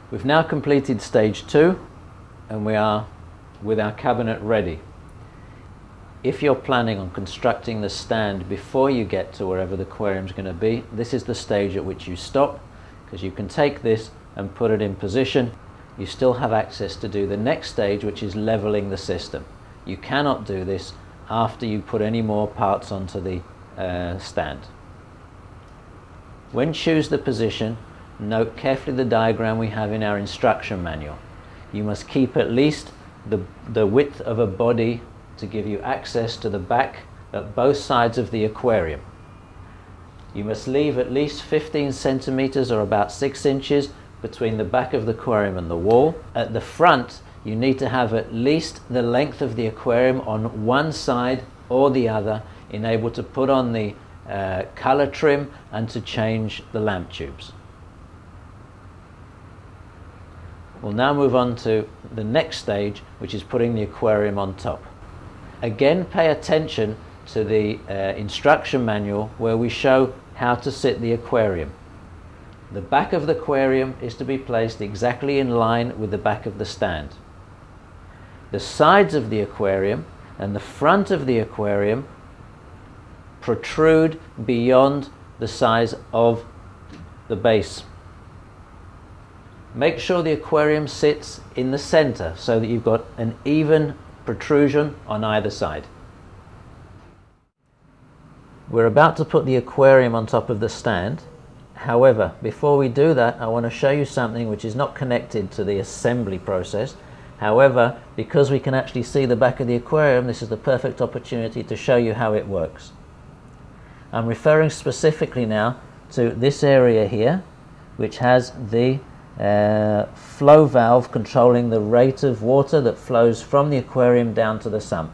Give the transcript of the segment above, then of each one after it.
We've now completed stage 2 and we are with our cabinet ready. If you're planning on constructing the stand before you get to wherever the aquarium is going to be, this is the stage at which you stop, because you can take this and put it in position. You still have access to do the next stage, which is leveling the system. You cannot do this after you put any more parts onto the stand. When choose the position, note carefully the diagram we have in our instruction manual. You must keep at least the width of a body to give you access to the back at both sides of the aquarium. You must leave at least 15 centimeters or about 6 inches between the back of the aquarium and the wall. At the front, you need to have at least the length of the aquarium on one side or the other, enabled to put on the color trim and to change the lamp tubes. We'll now move on to the next stage, which is putting the aquarium on top. Again, pay attention to the instruction manual where we show how to sit the aquarium. The back of the aquarium is to be placed exactly in line with the back of the stand. The sides of the aquarium and the front of the aquarium protrude beyond the size of the base. Make sure the aquarium sits in the center so that you've got an even protrusion on either side. We're about to put the aquarium on top of the stand. However, before we do that, I want to show you something which is not connected to the assembly process. However, because we can actually see the back of the aquarium, this is the perfect opportunity to show you how it works. I'm referring specifically now to this area here, which has the flow valve controlling the rate of water that flows from the aquarium down to the sump.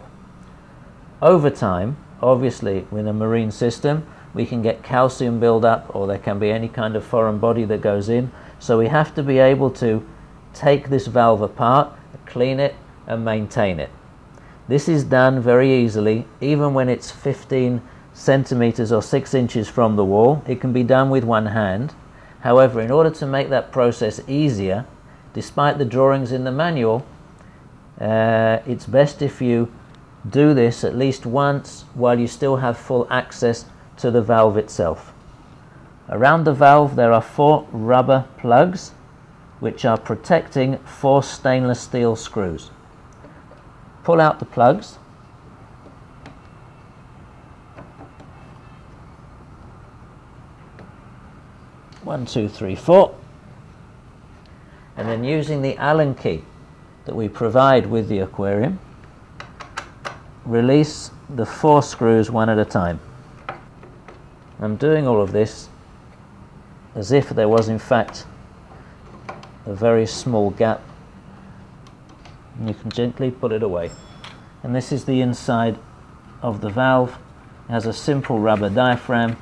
Over time, obviously with a marine system, we can get calcium buildup, or there can be any kind of foreign body that goes in, so we have to be able to take this valve apart, clean it and maintain it. This is done very easily, even when it's 15 centimeters or 6 inches from the wall. It can be done with one hand. However, in order to make that process easier, despite the drawings in the manual, it's best if you do this at least once while you still have full access to the valve itself. Around the valve there are 4 rubber plugs which are protecting 4 stainless steel screws. Pull out the plugs. One, two, three, 4, and then using the Allen key that we provide with the aquarium, release the 4 screws one at a time. I'm doing all of this as if there was in fact a very small gap, and you can gently pull it away. And this is the inside of the valve. It has a simple rubber diaphragm,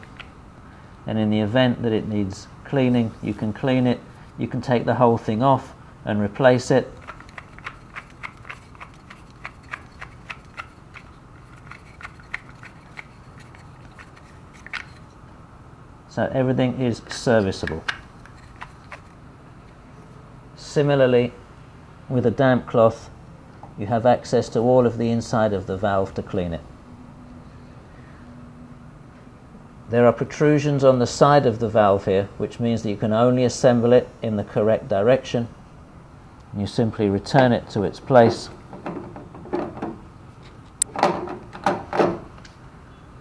and in the event that it needs cleaning, you can clean it. You can take the whole thing off and replace it. So everything is serviceable. Similarly, with a damp cloth, you have access to all of the inside of the valve to clean it. There are protrusions on the side of the valve here, which means that you can only assemble it in the correct direction. You simply return it to its place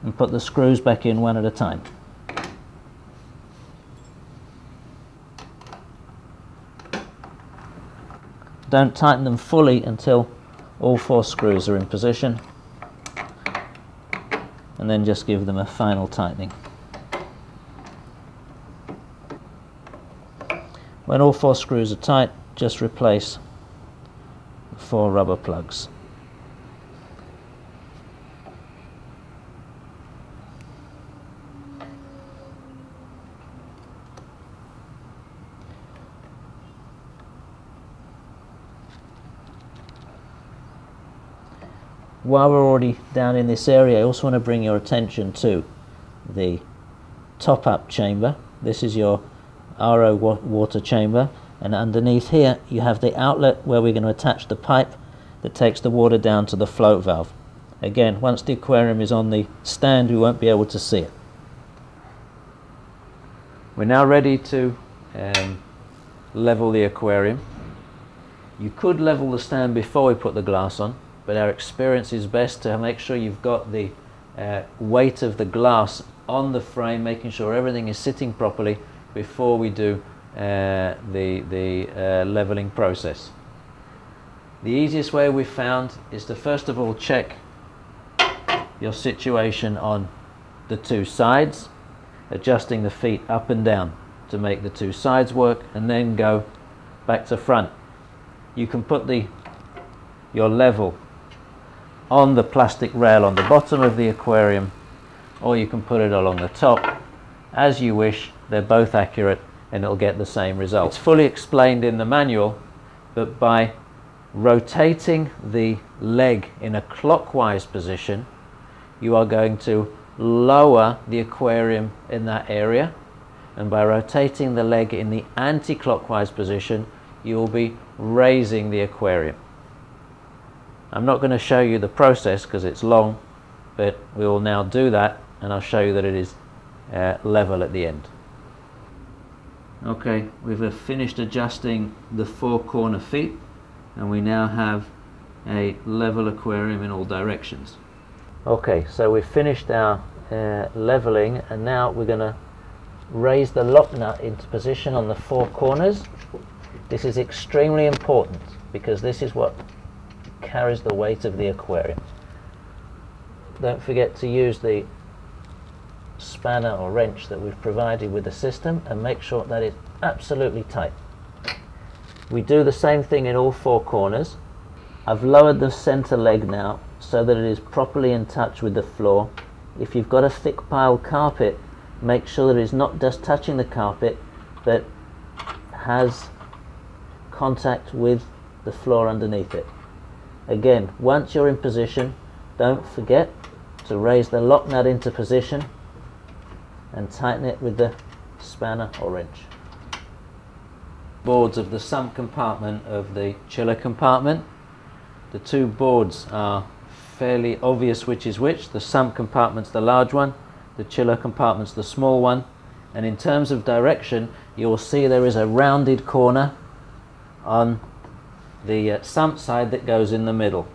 and put the screws back in one at a time. Don't tighten them fully until all 4 screws are in position, and then just give them a final tightening. When all 4 screws are tight, just replace the 4 rubber plugs. While we're already down in this area, I also want to bring your attention to the top-up chamber. This is your RO water chamber. and underneath here you have the outlet where we're going to attach the pipe that takes the water down to the float valve. Again, once the aquarium is on the stand, we won't be able to see it. We're now ready to level the aquarium. You could level the stand before we put the glass on, but our experience is best to make sure you've got the weight of the glass on the frame, making sure everything is sitting properly before we do the leveling process. The easiest way we've found is to first of all check your situation on the two sides, adjusting the feet up and down to make the two sides work, and then go back to front. You can put your level on the plastic rail on the bottom of the aquarium, or you can put it along the top. As you wish, they're both accurate and it'll get the same result. It's fully explained in the manual, but by rotating the leg in a clockwise position, you are going to lower the aquarium in that area, and by rotating the leg in the anti-clockwise position, you will be raising the aquarium. I'm not going to show you the process because it's long, but we will now do that, and I'll show you that it is level at the end. Okay, we've finished adjusting the four corner feet, and we now have a level aquarium in all directions. Okay, so we've finished our leveling, and now we're going to raise the lock nut into position on the four corners. This is extremely important because this is what carries the weight of the aquarium. Don't forget to use the spanner or wrench that we've provided with the system, and make sure that it's absolutely tight. We do the same thing in all four corners. I've lowered the center leg now so that it is properly in touch with the floor. If you've got a thick pile carpet, make sure that it's not just touching the carpet, but has contact with the floor underneath it. Again, once you're in position, don't forget to raise the lock nut into position and tighten it with the spanner or wrench. Boards of the sump compartment of the chiller compartment. The two boards are fairly obvious which is which. The sump compartment's the large one, the chiller compartment's the small one, and in terms of direction you'll see there is a rounded corner on the sump side that goes in the middle.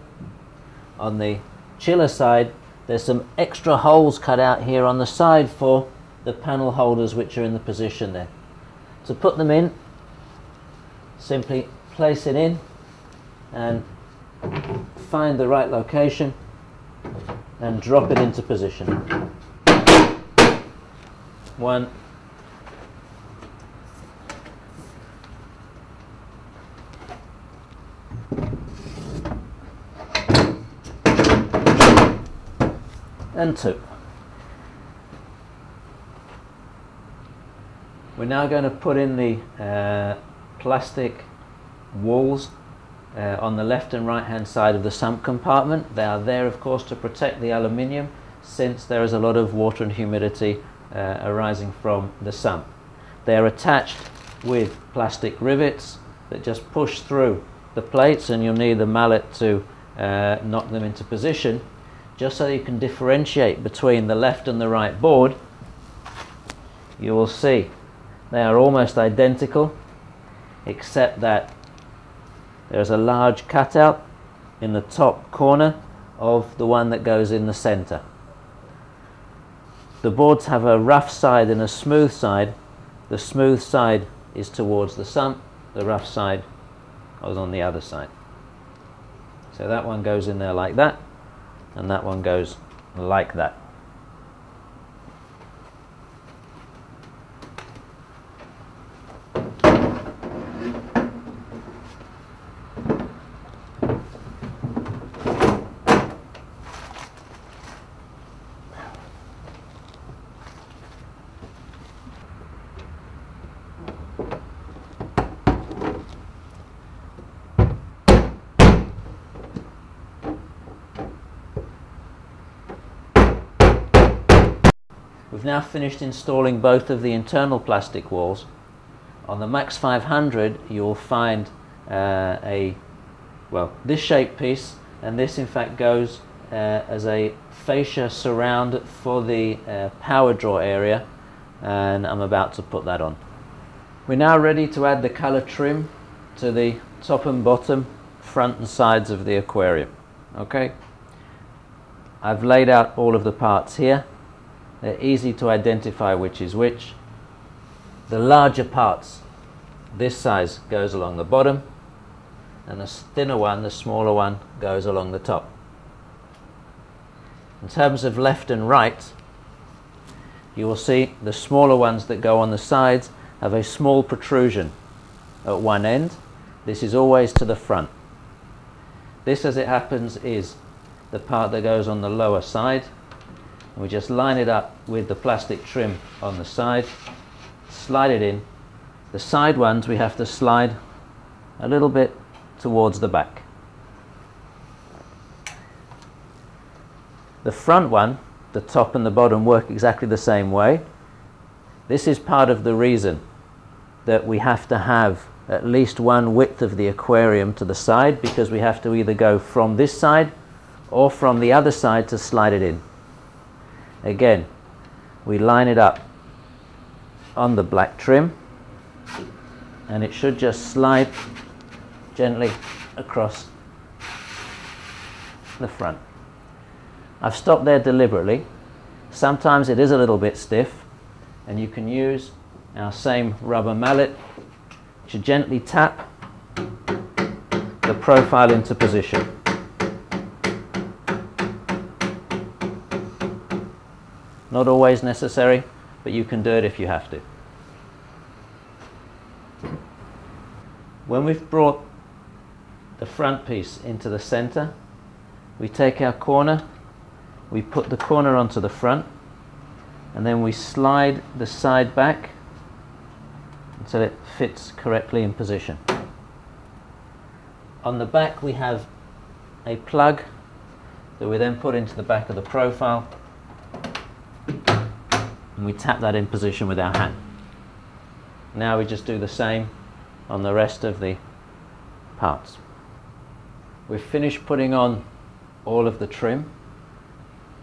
On the chiller side there's some extra holes cut out here on the side for the panel holders which are in the position there. To put them in, simply place it in and find the right location and drop it into position. One, and two. We're now going to put in the plastic walls on the left and right hand side of the sump compartment. They are there of course to protect the aluminium, since there is a lot of water and humidity arising from the sump. They are attached with plastic rivets that just push through the plates, and you'll need the mallet to knock them into position, just so you can differentiate between the left and the right board. You will see they are almost identical, except that there's a large cutout in the top corner of the one that goes in the center. The boards have a rough side and a smooth side. The smooth side is towards the sump, the rough side goes on the other side. So that one goes in there like that, and that one goes like that. We've now finished installing both of the internal plastic walls. On the Max 500 you'll find this shape piece, and this in fact goes as a fascia surround for the power draw area, and I'm about to put that on. We're now ready to add the color trim to the top and bottom, front and sides of the aquarium. Okay, I've laid out all of the parts here. They're easy to identify which is which. The larger parts, this size, goes along the bottom, and the thinner one, the smaller one, goes along the top. In terms of left and right, you will see the smaller ones that go on the sides have a small protrusion at one end. This is always to the front. This, as it happens, is the part that goes on the lower side. And we just line it up with the plastic trim on the side, slide it in. The side ones we have to slide a little bit towards the back. The front one, the top and the bottom, work exactly the same way. This is part of the reason that we have to have at least one width of the aquarium to the side, because we have to either go from this side or from the other side to slide it in. Again, we line it up on the black trim, and it should just slide gently across the front. I've stopped there deliberately. Sometimes it is a little bit stiff, and you can use our same rubber mallet to gently tap the profile into position. Not always necessary, but you can do it if you have to. When we've brought the front piece into the center, we take our corner, we put the corner onto the front, and then we slide the side back until it fits correctly in position. On the back we have a plug that we then put into the back of the profile, and we tap that in position with our hand. Now we just do the same on the rest of the parts. We've finished putting on all of the trim.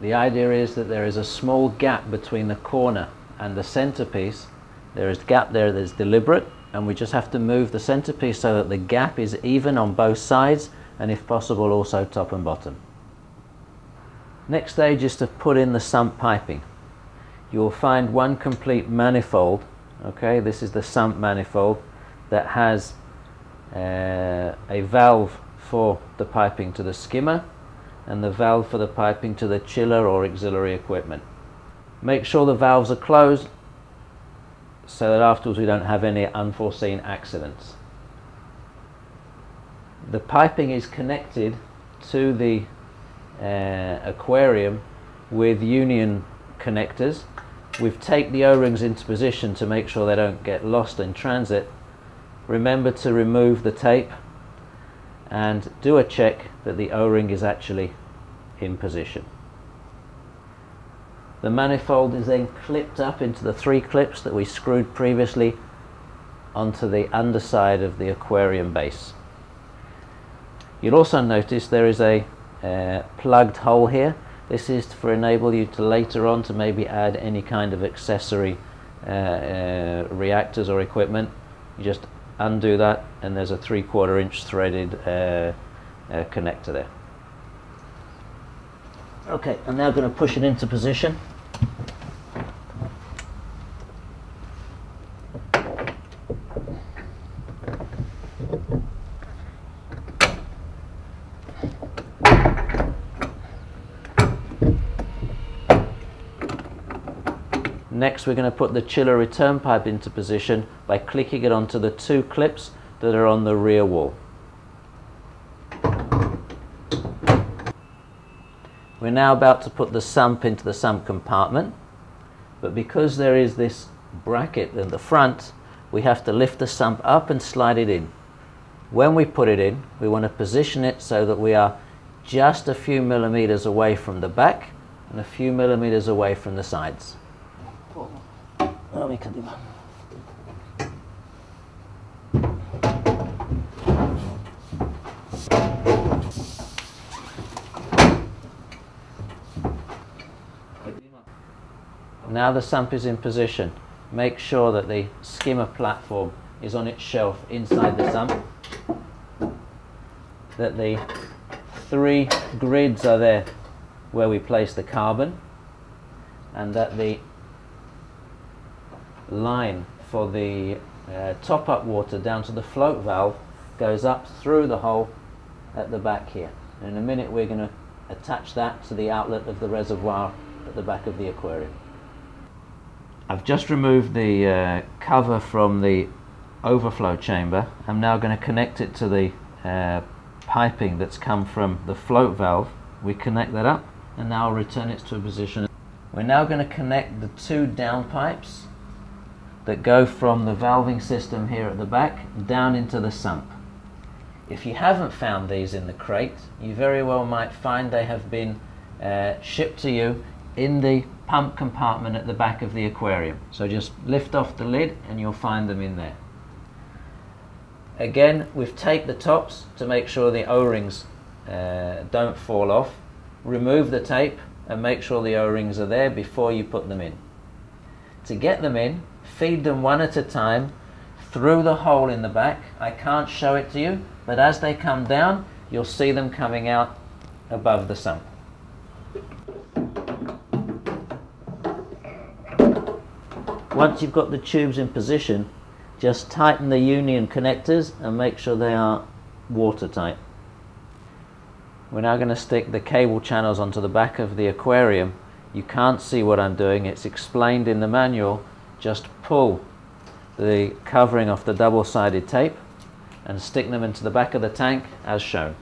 The idea is that there is a small gap between the corner and the centerpiece. There is a gap there that is deliberate, and we just have to move the centerpiece so that the gap is even on both sides, and if possible also top and bottom. Next stage is to put in the sump piping. You will find one complete manifold. Okay, this is the sump manifold that has a valve for the piping to the skimmer and the valve for the piping to the chiller or auxiliary equipment. Make sure the valves are closed so that afterwards we don't have any unforeseen accidents. The piping is connected to the aquarium with union connectors. We've taped the O-rings into position to make sure they don't get lost in transit. Remember to remove the tape and do a check that the O-ring is actually in position. The manifold is then clipped up into the 3 clips that we screwed previously onto the underside of the aquarium base. You'll also notice there is a plugged hole here. This is to enable you to later on to maybe add any kind of accessory reactors or equipment. You just undo that, and there's a 3/4 inch threaded connector there. Okay, I'm now going to push it into position. Next we're going to put the chiller return pipe into position by clicking it onto the 2 clips that are on the rear wall. We're now about to put the sump into the sump compartment, but because there is this bracket in the front, we have to lift the sump up and slide it in. When we put it in, we want to position it so that we are just a few millimeters away from the back and a few millimeters away from the sides. Now the sump is in position. Make sure that the skimmer platform is on its shelf inside the sump, that the 3 grids are there where we place the carbon, and that the line for the top-up water down to the float valve goes up through the hole at the back here. And in a minute we're going to attach that to the outlet of the reservoir at the back of the aquarium. I've just removed the cover from the overflow chamber. I'm now going to connect it to the piping that's come from the float valve. We connect that up, and now I'll return it to a position. We're now going to connect the 2 down pipes that go from the valving system here at the back down into the sump. If you haven't found these in the crate, you very well might find they have been shipped to you in the pump compartment at the back of the aquarium. So just lift off the lid and you'll find them in there. Again, we've taped the tops to make sure the O-rings don't fall off. Remove the tape and make sure the O-rings are there before you put them in. To get them in, feed them one at a time through the hole in the back. I can't show it to you, but as they come down, you'll see them coming out above the sump. Once you've got the tubes in position, just tighten the union connectors and make sure they are watertight. We're now going to stick the cable channels onto the back of the aquarium. You can't see what I'm doing, it's explained in the manual. Just pull the covering off the double-sided tape and stick them into the back of the tank as shown.